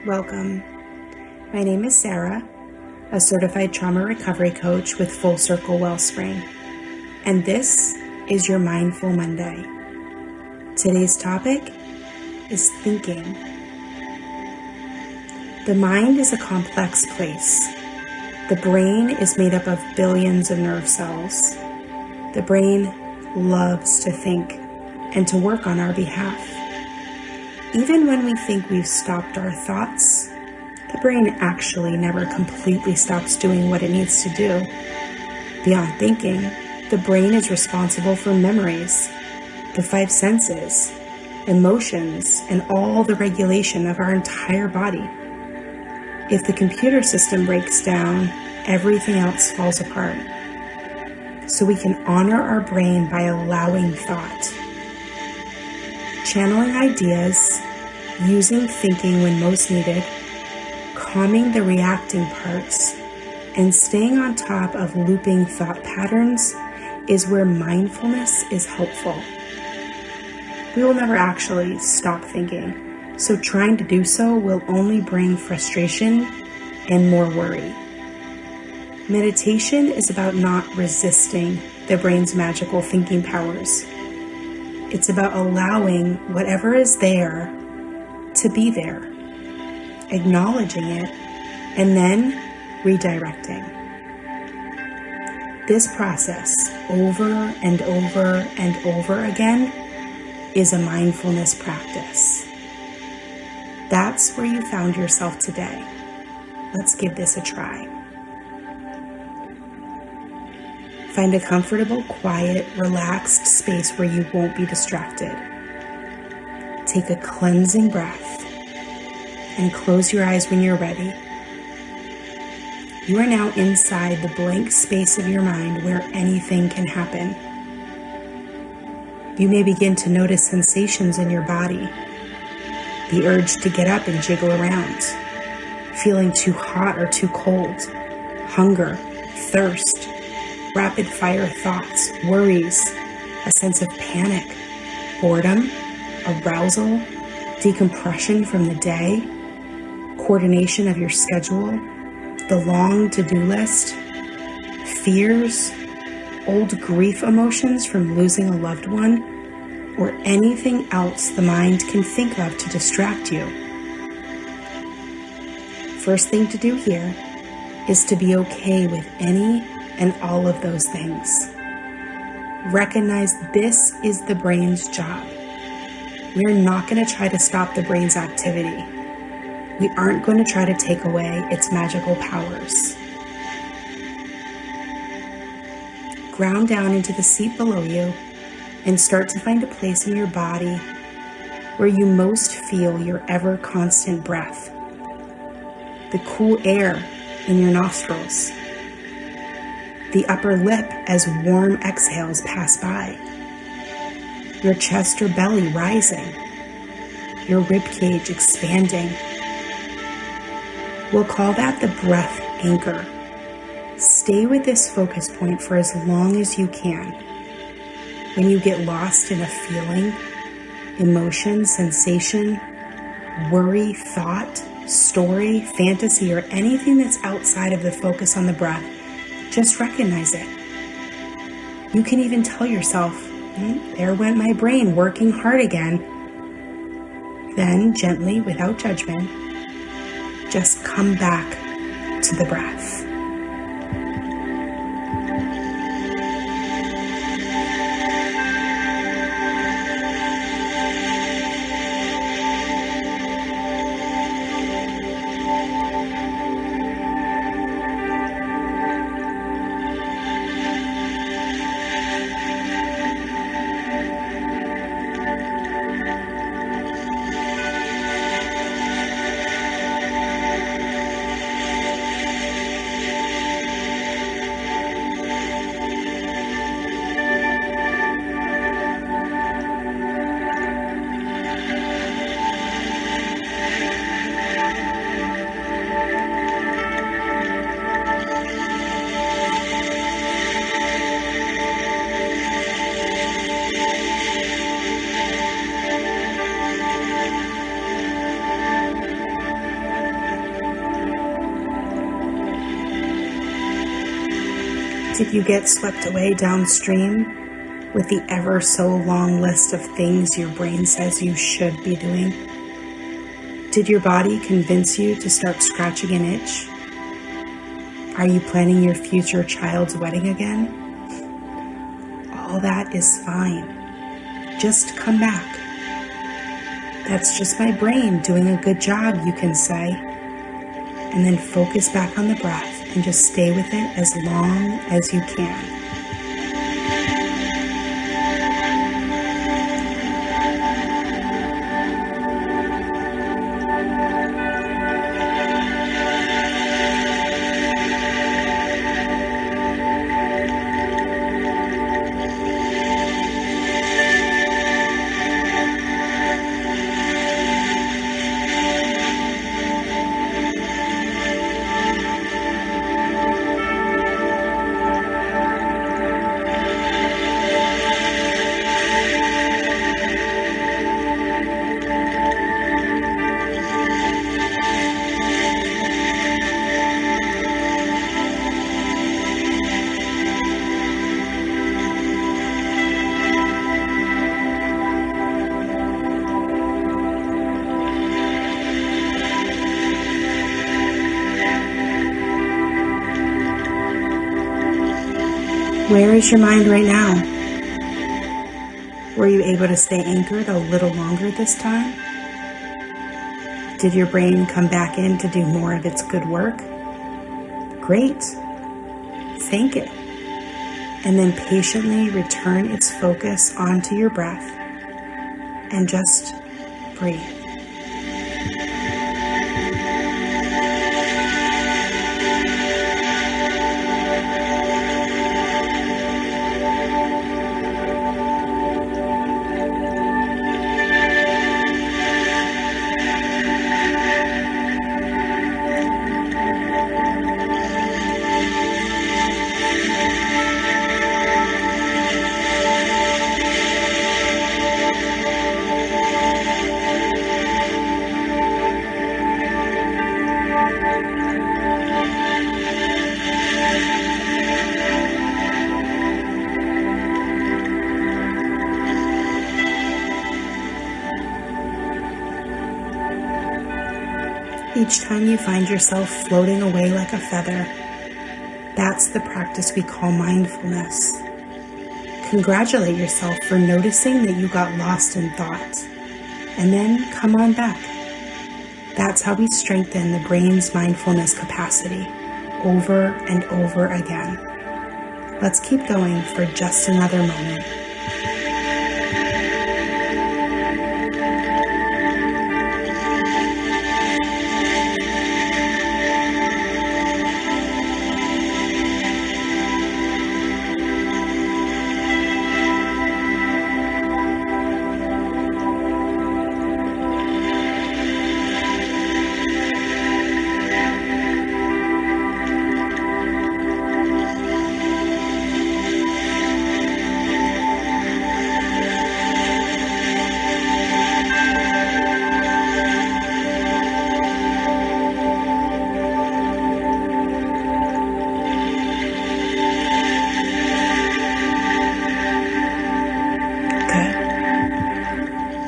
Welcome. My name is Sara, a certified trauma recovery coach with Full Circle Wellspring, and this is your Mindful Monday. Today's topic is thinking. The mind is a complex place. The brain is made up of billions of nerve cells. The brain loves to think and to work on our behalf. Even when we think we've stopped our thoughts, the brain actually never completely stops doing what it needs to do. Beyond thinking, the brain is responsible for memories, the five senses, emotions, and all the regulation of our entire body. If the computer system breaks down, everything else falls apart. So we can honor our brain by allowing thought, channeling ideas, using thinking when most needed, calming the reacting parts, and staying on top of looping thought patterns is where mindfulness is helpful. We will never actually stop thinking, so trying to do so will only bring frustration and more worry. Meditation is about not resisting the brain's magical thinking powers. It's about allowing whatever is there to be there, acknowledging it, and then redirecting. This process, over and over and over again, is a mindfulness practice. That's where you found yourself today. Let's give this a try. Find a comfortable, quiet, relaxed space where you won't be distracted. Take a cleansing breath and close your eyes when you're ready. You are now inside the blank space of your mind where anything can happen. You may begin to notice sensations in your body, the urge to get up and jiggle around, feeling too hot or too cold, hunger, thirst, rapid fire thoughts, worries, a sense of panic, boredom, arousal, decompression from the day, coordination of your schedule, the long to-do list, fears, old grief emotions from losing a loved one, or anything else the mind can think of to distract you. First thing to do here is to be okay with any and all of those things. Recognize this is the brain's job. We're not going to try to stop the brain's activity. We aren't going to try to take away its magical powers. Ground down into the seat below you and start to find a place in your body where you most feel your ever constant breath. The cool air in your nostrils. The upper lip as warm exhales pass by. Your chest or belly rising, your rib cage expanding. We'll call that the breath anchor. Stay with this focus point for as long as you can. When you get lost in a feeling, emotion, sensation, worry, thought, story, fantasy, or anything that's outside of the focus on the breath, just recognize it. You can even tell yourself, there went my brain working hard again. Then gently, without judgment, just come back to the breath. Did you get swept away downstream with the ever so long list of things your brain says you should be doing? Did your body convince you to start scratching an itch? Are you planning your future child's wedding again? All that is fine. Just come back. That's just my brain doing a good job, you can say. And then focus back on the breath and just stay with it as long as you can. Where is your mind right now? Were you able to stay anchored a little longer this time? Did your brain come back in to do more of its good work? Great. Thank it. And then patiently return its focus onto your breath and just breathe. Each time you find yourself floating away like a feather, that's the practice we call mindfulness. Congratulate yourself for noticing that you got lost in thought, and then come on back. That's how we strengthen the brain's mindfulness capacity over and over again. Let's keep going for just another moment.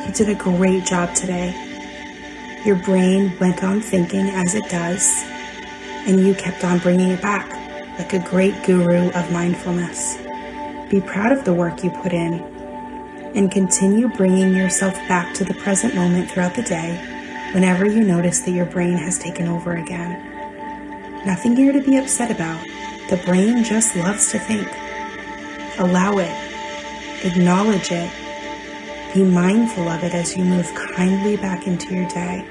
You did a great job today. Your brain went on thinking as it does, and you kept on bringing it back like a great guru of mindfulness. Be proud of the work you put in, and continue bringing yourself back to the present moment throughout the day whenever you notice that your brain has taken over again. Nothing here to be upset about. The brain just loves to think. Allow it. Acknowledge it. Be mindful of it as you move kindly back into your day.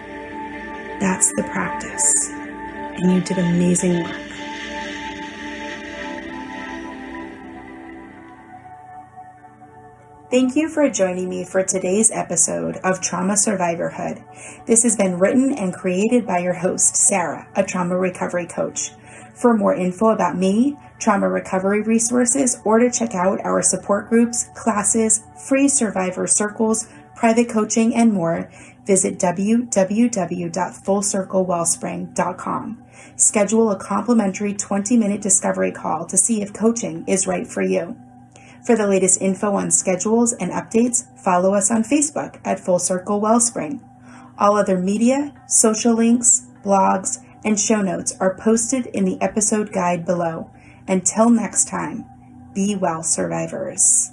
That's the practice, and you did amazing work. Thank you for joining me for today's episode of Trauma Survivorhood. This has been written and created by your host, Sara, a trauma recovery coach. For more info about me, trauma recovery resources, or to check out our support groups, classes, free survivor circles, private coaching, and more, visit www.fullcirclewellspring.com. Schedule a complimentary 20-minute discovery call to see if coaching is right for you. For the latest info on schedules and updates, follow us on Facebook at Full Circle Wellspring. All other media, social links, blogs, and show notes are posted in the episode guide below. Until next time, be well, survivors.